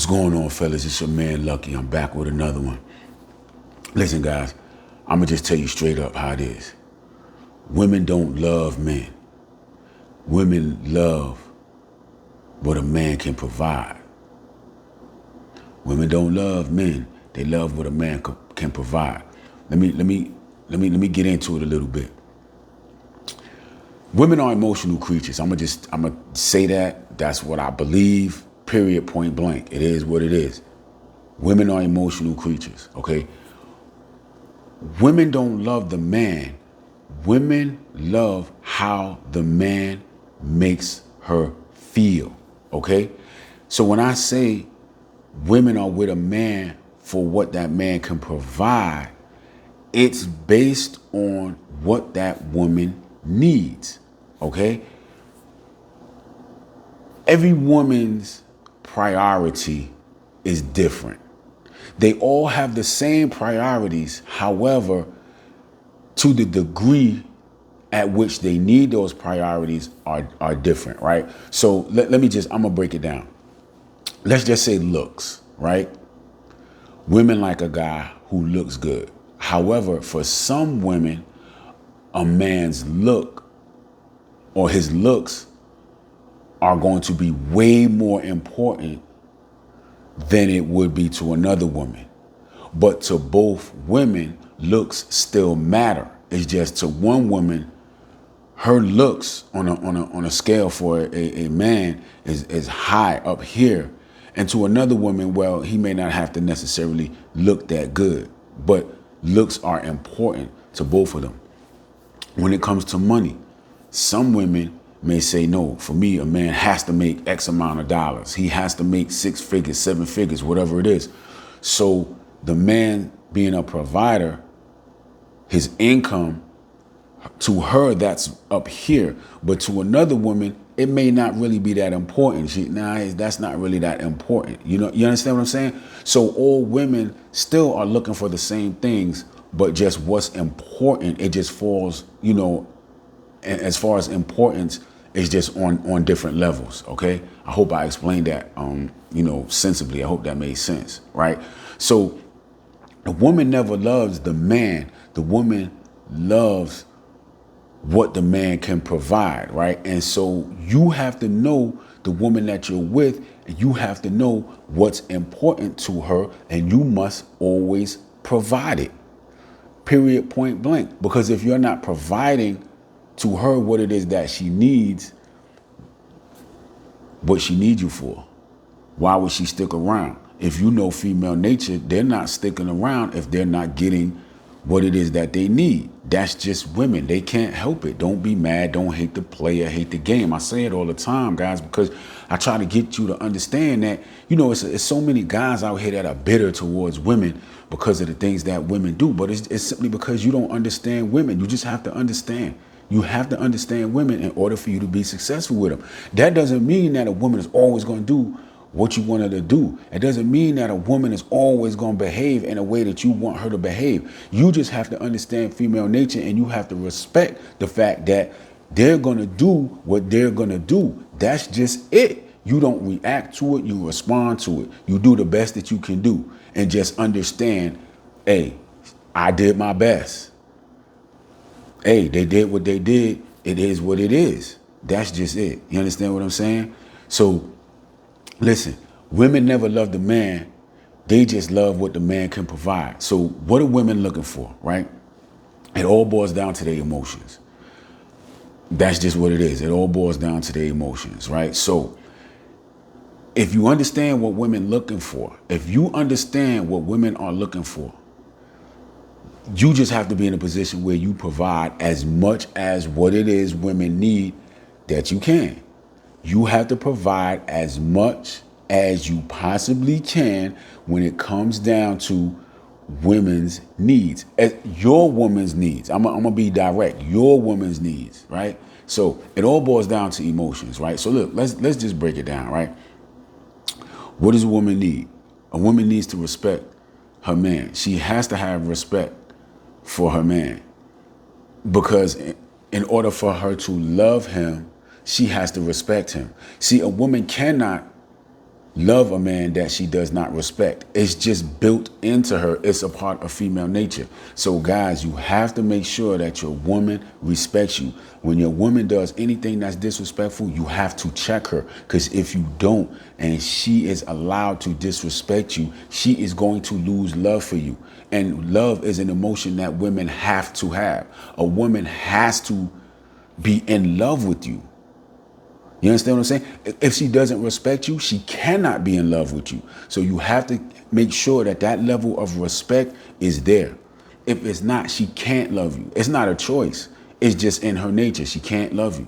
What's going on, fellas? It's your man Lucky. I'm back with another one. Listen, guys, I'm gonna just tell you straight up how it is. Women don't love men. Women love what a man can provide. Women don't love men. They love what a man can provide. Let me get into it a little bit. Women are emotional creatures. I'm gonna say that. That's what I believe. Period. Point blank. It is what it is. Women are emotional creatures. Okay. Women don't love the man. Women love how the man makes her feel. Okay. So when I say women are with a man for what that man can provide, it's based on what that woman needs. Okay. Every woman's priority is different. They all have the same priorities. However, to the degree at which they need those priorities are different, right? So I'm gonna break it down. Let's just say looks, right? Women like a guy who looks good. However, for some women, a man's look or his looks are going to be way more important than it would be to another woman. But to both women, looks still matter. It's just to one woman, her looks on a scale for a man is high up here. And to another woman, well, he may not have to necessarily look that good, but looks are important to both of them. When it comes to money, some women may say, no, for me, a man has to make X amount of dollars. He has to make 6 figures, 7 figures, whatever it is. So the man being a provider, his income, to her, that's up here. But to another woman, it may not really be that important. That's not really that important. You understand what I'm saying? So all women still are looking for the same things, but just what's important, it just falls, as far as importance, it's just on different levels. Okay. I hope I explained that, sensibly. I hope that made sense. Right. So the woman never loves the man. The woman loves what the man can provide. Right. And so you have to know the woman that you're with, and you have to know what's important to her, and you must always provide it. Period. Point blank. Because if you're not providing to her what it is that she needs, what she needs you for, why would she stick around? If you know female nature, they're not sticking around if they're not getting what it is that they need. That's just women. They can't help it. Don't be mad. Don't hate the player, hate the game. I say it all the time, guys, because I try to get you to understand that, it's so many guys out here that are bitter towards women because of the things that women do. But it's simply because you don't understand women. You just have to understand. You have to understand women in order for you to be successful with them. That doesn't mean that a woman is always going to do what you want her to do. It doesn't mean that a woman is always going to behave in a way that you want her to behave. You just have to understand female nature, and you have to respect the fact that they're going to do what they're going to do. That's just it. You don't react to it. You respond to it. You do the best that you can do, and just understand, hey, I did my best. Hey, they did what they did. It is what it is. That's just it. You understand what I'm saying? So listen, women never love the man. They just love what the man can provide. So what are women looking for, right? It all boils down to their emotions. That's just what it is. It all boils down to their emotions, right? So if you understand what women looking for, if you understand what women are looking for, you just have to be in a position where you provide as much as what it is women need that you can. You have to provide as much as you possibly can when it comes down to women's needs, your woman's needs. I'm gonna be direct. Your woman's needs, right? So it all boils down to emotions, right? So look, let's just break it down, right? What does a woman need? A woman needs to respect her man. She has to have respect for her man, because in order for her to love him, she has to respect him. See, a woman cannot love a man that she does not respect. It's just built into her. It's a part of female nature. So guys, you have to make sure that your woman respects you. When your woman does anything that's disrespectful, you have to check her. Because if you don't, and she is allowed to disrespect you, she is going to lose love for you. And love is an emotion that women have to have. A woman has to be in love with you. You understand what I'm saying? If she doesn't respect you, she cannot be in love with you. So you have to make sure that that level of respect is there. If it's not, she can't love you. It's not a choice. It's just in her nature. She can't love you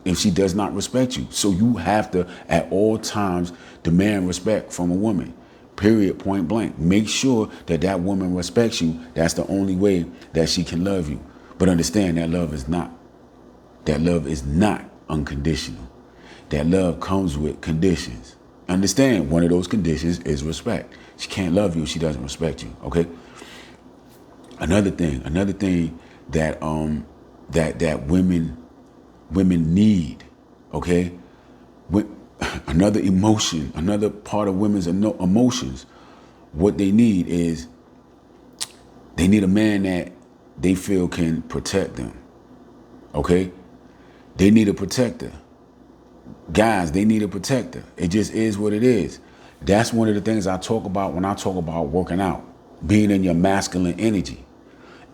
if she does not respect you. So you have to, at all times, demand respect from a woman. Period, point blank. Make sure that that woman respects you. That's the only way that she can love you. But understand that love is not unconditional. That love comes with conditions. Understand, one of those conditions is respect. She can't love you if she doesn't respect you, okay? Another thing that that women need, okay? Another emotion, another part of women's emotions, what they need is they need a man that they feel can protect them, okay? They need a protector. Guys, they need a protector. It just is what it is. That's one of the things I talk about when I talk about working out, being in your masculine energy.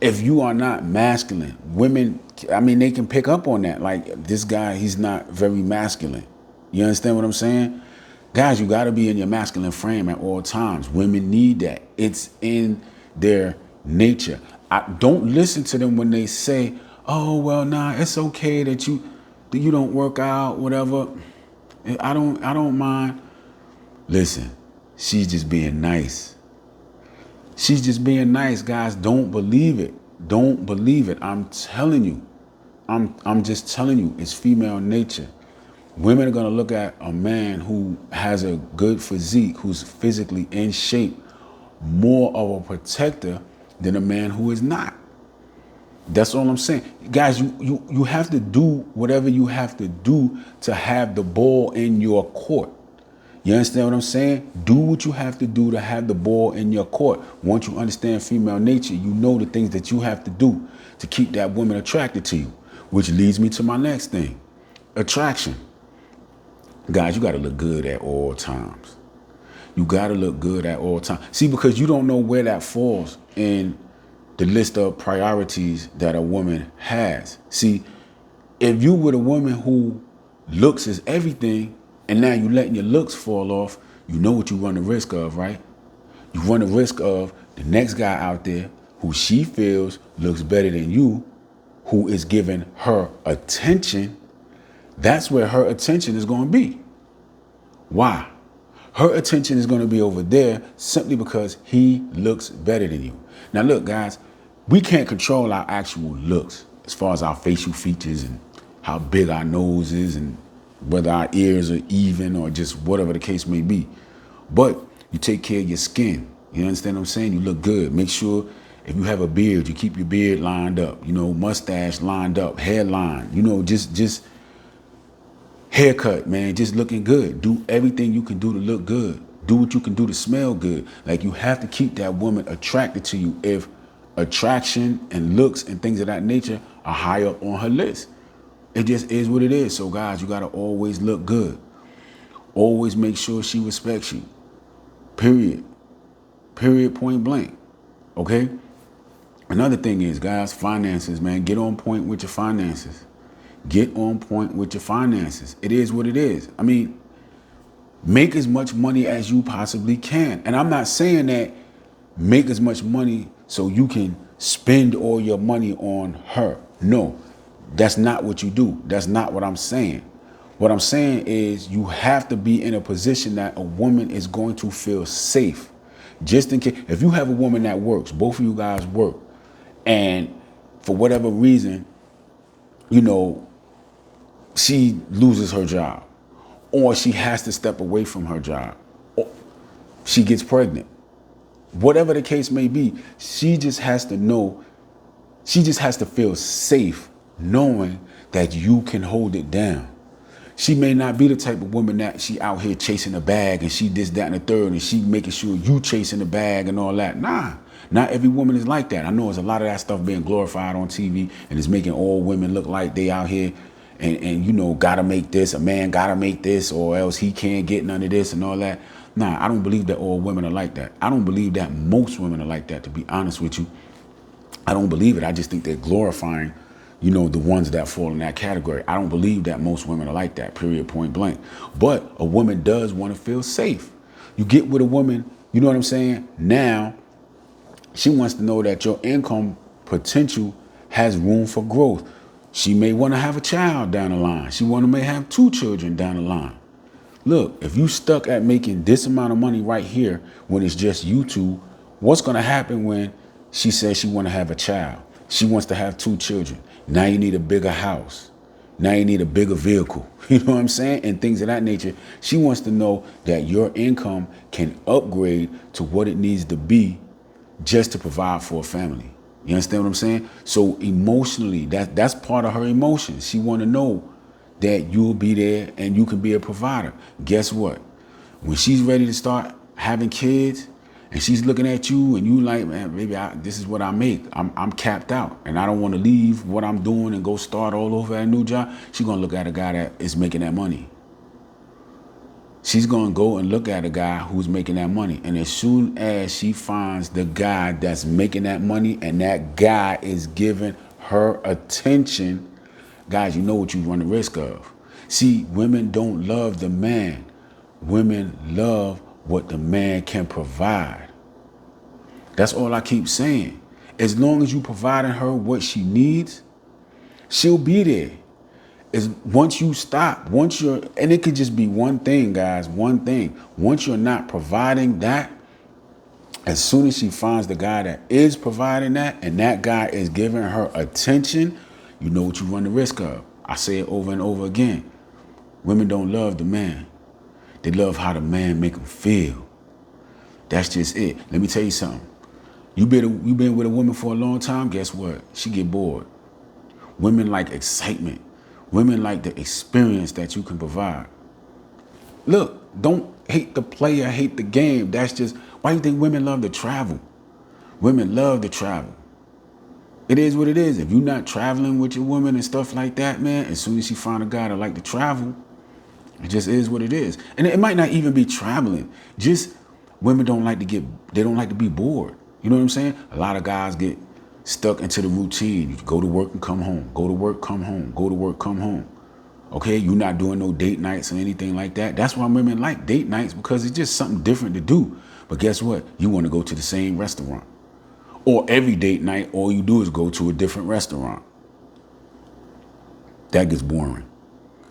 If you are not masculine, women, I mean, they can pick up on that. Like, this guy, he's not very masculine. You understand what I'm saying? Guys, you got to be in your masculine frame at all times. Women need that. It's in their nature. I don't listen to them when they say, oh, well, nah, it's okay that you don't work out, whatever. I don't mind. Listen, she's just being nice. She's just being nice, guys. Don't believe it. Don't believe it. I'm telling you. I'm just telling you, it's female nature. Women are gonna look at a man who has a good physique, who's physically in shape, more of a protector than a man who is not. That's all I'm saying. Guys, you have to do whatever you have to do to have the ball in your court. You understand what I'm saying? Do what you have to do to have the ball in your court. Once you understand female nature, you know the things that you have to do to keep that woman attracted to you, which leads me to my next thing, attraction. Guys, you got to look good at all times. You got to look good at all times. See, because you don't know where that falls in the list of priorities that a woman has. See, if you were a woman who looks is everything, and now you letting your looks fall off, you know what you run the risk of, right? You run the risk of the next guy out there who she feels looks better than you, who is giving her attention. That's where her attention is going to be. Why? Her attention is going to be over there simply because he looks better than you. Now, look, guys, we can't control our actual looks as far as our facial features and how big our nose is and whether our ears are even or just whatever the case may be. But you take care of your skin. You understand what I'm saying? You look good. Make sure if you have a beard, you keep your beard lined up, mustache lined up, hairline, just haircut, man, just looking good. Do everything you can do to look good. Do what you can do to smell good. Like, you have to keep that woman attracted to you if attraction and looks and things of that nature are high up on her list. It just is what it is. So, guys, you got to always look good. Always make sure she respects you. Period. Period, point blank. Okay? Another thing is, guys, finances, man. Get on point with your finances. Get on point with your finances. It is what it is. I mean, make as much money as you possibly can. And I'm not saying that make as much money so you can spend all your money on her. No, that's not what you do. That's not what I'm saying. What I'm saying is you have to be in a position that a woman is going to feel safe. Just in case, if you have a woman that works, both of you guys work, and for whatever reason, she loses her job, or she has to step away from her job, or she gets pregnant. Whatever the case may be, she just has to feel safe knowing that you can hold it down. She may not be the type of woman that she out here chasing a bag and she this, that, and the third, and she making sure you chasing the bag and all that. Nah, not every woman is like that. I know there's a lot of that stuff being glorified on TV and it's making all women look like they out here and you know, gotta make this, a man gotta make this or else he can't get none of this and all that. Nah, I don't believe that all women are like that. I don't believe that most women are like that, to be honest with you. I don't believe it. I just think they're glorifying, you know, the ones that fall in that category. I don't believe that most women are like that, period, point blank. But a woman does want to feel safe. You get with a woman, you know what I'm saying? Now, she wants to know that your income potential has room for growth. She may want to have a child down the line. She may have 2 children down the line. Look, if you stuck at making this amount of money right here when it's just you two, what's going to happen when she says she want to have a child? She wants to have 2 children. Now you need a bigger house. Now you need a bigger vehicle. You know what I'm saying? And things of that nature. She wants to know that your income can upgrade to what it needs to be just to provide for a family. You understand what I'm saying? So emotionally, that's part of her emotions. She want to know that you'll be there and you can be a provider. Guess what? When she's ready to start having kids and she's looking at you and you like, man, baby, this is what I make. I'm capped out and I don't want to leave what I'm doing and go start all over at a new job. She's going to look at a guy that is making that money. She's going to go and look at a guy who's making that money. And as soon as she finds the guy that's making that money and that guy is giving her attention, guys, you know what you run the risk of. See, women don't love the man. Women love what the man can provide. That's all I keep saying. As long as you providing her what she needs, she'll be there. Once you stop, and it could just be one thing, guys, one thing. Once you're not providing that, as soon as she finds the guy that is providing that and that guy is giving her attention, you know what you run the risk of. I say it over and over again. Women don't love the man. They love how the man make them feel. That's just it. Let me tell you something. You been with a woman for a long time, guess what? She get bored. Women like excitement. Women like the experience that you can provide. Look, don't hate the player, hate the game. That's just, why do you think women love to travel? Women love to travel. It is what it is. If you're not traveling with your woman and stuff like that, man, as soon as you find a guy that like to travel, it just is what it is. And it might not even be traveling. Just women don't like to be bored. You know what I'm saying? A lot of guys get stuck into the routine. You go to work and come home. Go to work, come home. Go to work, come home. Okay, you're not doing no date nights or anything like that. That's why women like date nights, because it's just something different to do. But guess what? You want to go to the same restaurant. Or every date night, all you do is go to a different restaurant. That gets boring.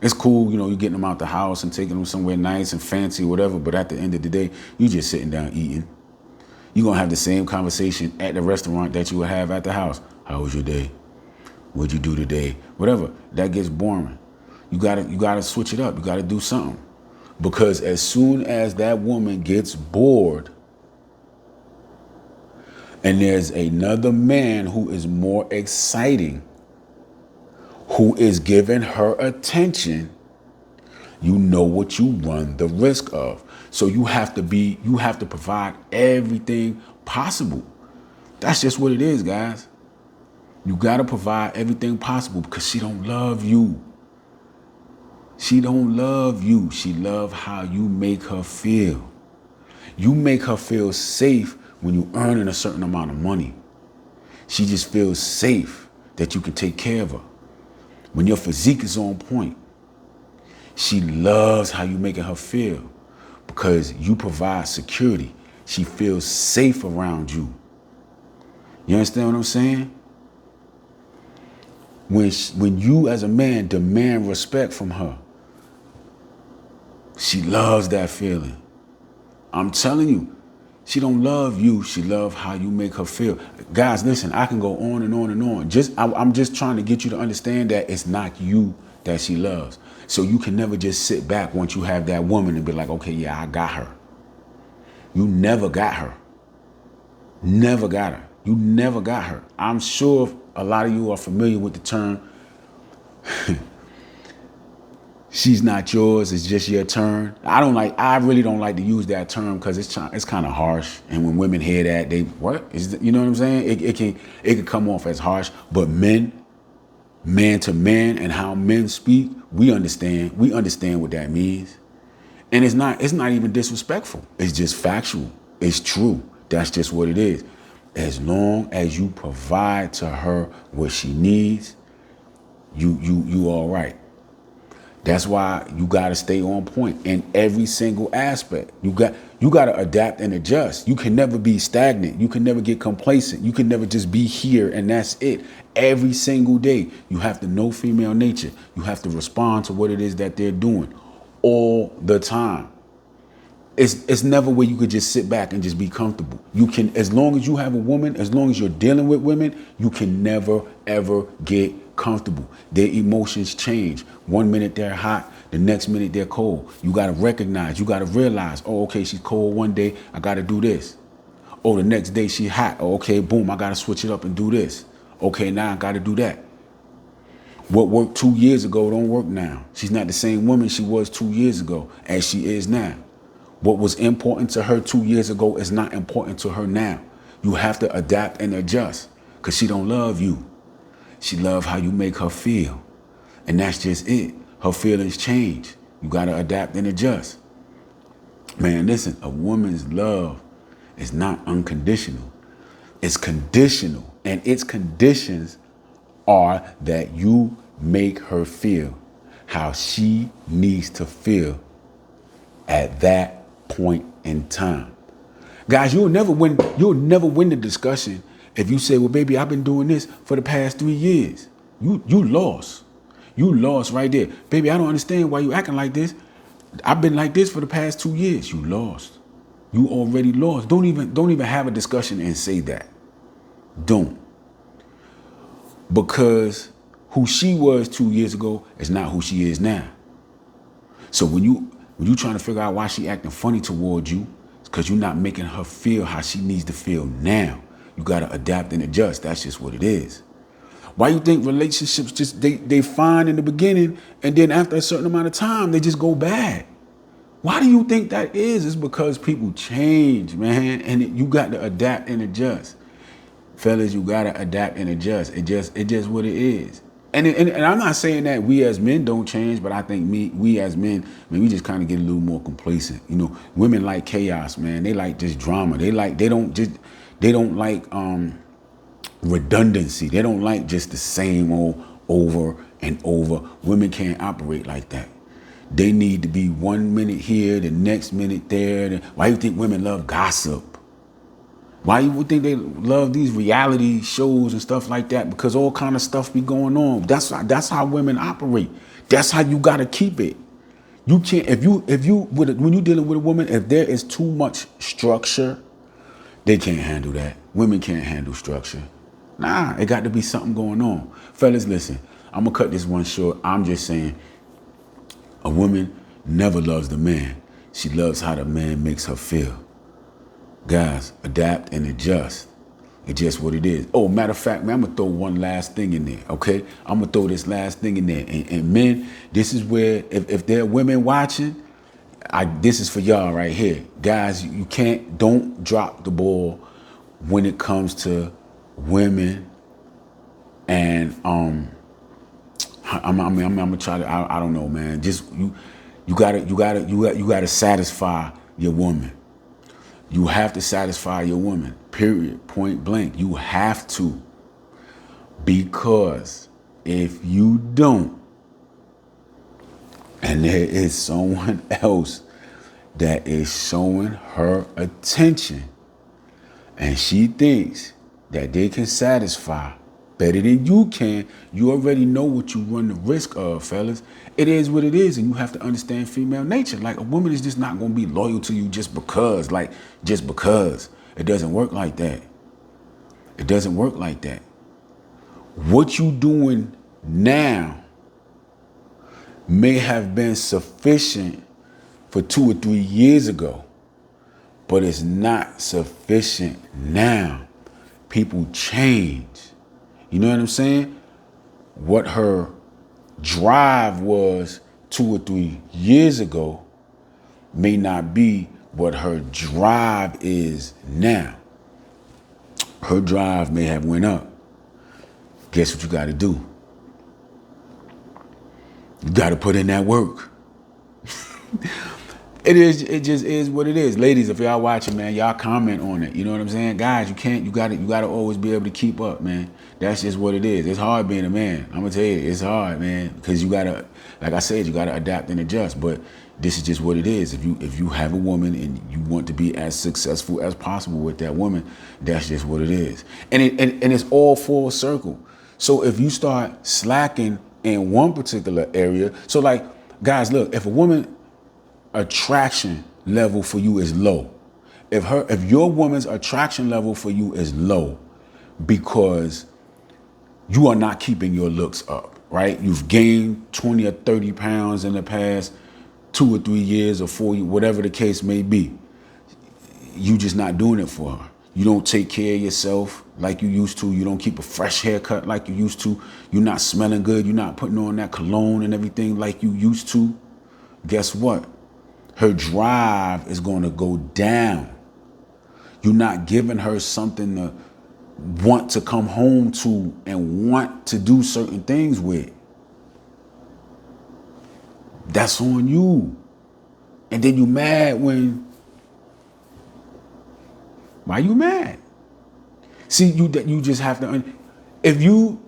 It's cool, you know, you're getting them out the house and taking them somewhere nice and fancy or whatever, but at the end of the day, you just sitting down eating. You're going to have the same conversation at the restaurant that you would have at the house. How was your day? What'd you do today? Whatever. That gets boring. You gotta switch it up. You gotta do something. Because as soon as that woman gets bored and there's another man who is more exciting, who is giving her attention, you know what you run the risk of. So you have to provide everything possible. That's just what it is, guys. You got to provide everything possible because she don't love you. She don't love you. She love how you make her feel. You make her feel safe when you earning a certain amount of money. She just feels safe that you can take care of her. When your physique is on point, she loves how you making her feel because you provide security. She feels safe around you. You understand what I'm saying? When you as a man demand respect from her, she loves that feeling. I'm telling you, she don't love you. She love how you make her feel. Guys, listen, I can go on and on and on. I'm just trying to get you to understand that it's not you that she loves. So you can never just sit back once you have that woman and be like, okay, yeah, I got her. You never got her. Never got her. You never got her. I'm sure a lot of you are familiar with the term She's not yours. It's just your turn. I really don't like to use that term because it's kind of harsh. And when women hear that, you know what I'm saying? It can come off as harsh. But man to man, and how men speak, we understand. We understand what that means. And it's not even disrespectful. It's just factual. It's true. That's just what it is. As long as you provide to her what she needs, you all right. That's why you got to stay on point in every single aspect. You got to adapt and adjust. You can never be stagnant. You can never get complacent. You can never just be here and that's it. Every single day, you have to know female nature. You have to respond to what it is that they're doing all the time. It's never where you could just sit back and just be comfortable. You can, as long as you have a woman, as long as you're dealing with women, you can never, ever get comfortable. Their emotions change. One minute they're hot, the next minute they're cold. You got to recognize, you got to realize, oh, okay, she's cold one day, I got to do this. Oh, the next day she's hot. Oh, okay, boom, I got to switch it up and do this. Okay, now I got to do that. What worked 2 years ago don't work now. She's not the same woman she was 2 years ago as she is now. What was important to her 2 years ago is not important to her now. You have to adapt and adjust because she don't love you. She love how you make her feel. And that's just it. Her feelings change. You got to adapt and adjust. Man, listen, a woman's love is not unconditional. It's conditional. And its conditions are that you make her feel how she needs to feel at that point in time. Guys, you'll never win the discussion if you say, well, baby, I've been doing this for the past 3 years. You lost. You lost right there. Baby, I don't understand why you acting like this. I've been like this for the past 2 years. You lost. You already lost. Don't even have a discussion and say that. Don't. Because who she was 2 years ago is not who she is now. So when you trying to figure out why she acting funny towards you, it's because you're not making her feel how she needs to feel now. You got to adapt and adjust. That's just what it is. Why you think relationships just, they fine in the beginning and then after a certain amount of time, they just go bad? Why do you think that is? It's because people change, man. And you got to adapt and adjust. Fellas, you got to adapt and adjust. It just what it is. And I'm not saying that we as men don't change, but I think we as men, we just kind of get a little more complacent. You know, women like chaos, man. They like just drama. They don't like redundancy. They don't like just the same old over and over. Women can't operate like that. They need to be 1 minute here, the next minute there. Why you think women love gossip? Why you would think they love these reality shows and stuff like that? Because all kind of stuff be going on. That's how women operate. That's how you gotta keep it. You can't when you dealing with a woman, if there is too much structure, they can't handle that. Women can't handle structure. Nah, it got to be something going on. Fellas, listen, I'm gonna cut this one short. I'm just saying, a woman never loves the man. She loves how the man makes her feel. Guys, adapt and adjust. It's just what it is. Oh, matter of fact, man, I'm going to throw one last thing in there, okay? I'm going to throw this last thing in there. And men, this is where, if there are women watching, this is for y'all right here. Guys, don't drop the ball when it comes to women. And I'm gonna try to, I don't know, man. Just, you gotta satisfy your woman. You have to satisfy your woman, period, point blank. You have to. Because if you don't, and there is someone else that is showing her attention, and she thinks that they can satisfy better than you can, you already know what you run the risk of, fellas. It is what it is, and you have to understand female nature. Like, a woman is just not going to be loyal to you just because. It doesn't work like that. It doesn't work like that. What you doing now may have been sufficient for 2 or 3 years ago, but it's not sufficient now. People change. You know what I'm saying? What her drive was 2 or 3 years ago may not be what her drive is now. Her drive may have went up. Guess what you got to do? You got to put in that work. It just is what it is. Ladies, if y'all watching, man, y'all comment on it. You know what I'm saying? Guys, you gotta always be able to keep up, man. That's just what it is. It's hard being a man. I'm gonna tell you, it's hard, man. Because you gotta, like I said, you gotta adapt and adjust. But this is just what it is. If you have a woman and you want to be as successful as possible with that woman, that's just what it is. And it's all full circle. So if you start slacking in one particular area, so like, guys, look, if a woman attraction level for you is low, if your woman's attraction level for you is low because you are not keeping your looks up, right? You've gained 20 or 30 pounds in the past 2 or 3 years or 4 years, whatever the case may be. You just not doing it for her. You don't take care of yourself like you used to. You don't keep a fresh haircut like you used to. You're not smelling good. You're not putting on that cologne and everything like you used to. Guess what? Her drive is going to go down. You're not giving her something to want to come home to and want to do certain things with. That's on you. And then you mad when... Why you mad? See, you just have to... If you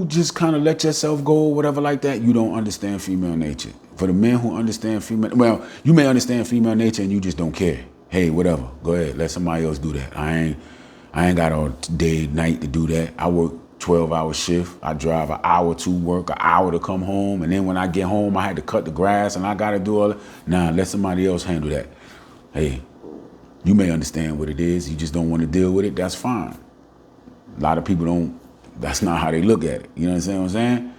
just kind of let yourself go or whatever like that, you don't understand female nature. For the men who understand female... Well, you may understand female nature and you just don't care. Hey, whatever. Go ahead. Let somebody else do that. I ain't got all day, night to do that. I work 12-hour shift. I drive an hour to work, an hour to come home. And then when I get home, I had to cut the grass and I got to do all that. Nah, let somebody else handle that. Hey, you may understand what it is. You just don't want to deal with it. That's fine. A lot of people don't. That's not how they look at it. You know what I'm saying?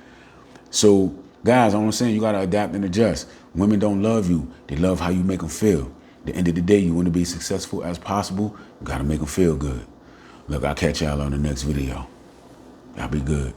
So, guys, I'm saying you got to adapt and adjust. Women don't love you. They love how you make them feel. At the end of the day, you want to be successful as possible. You got to make them feel good. Look, I'll catch y'all on the next video. Y'all be good.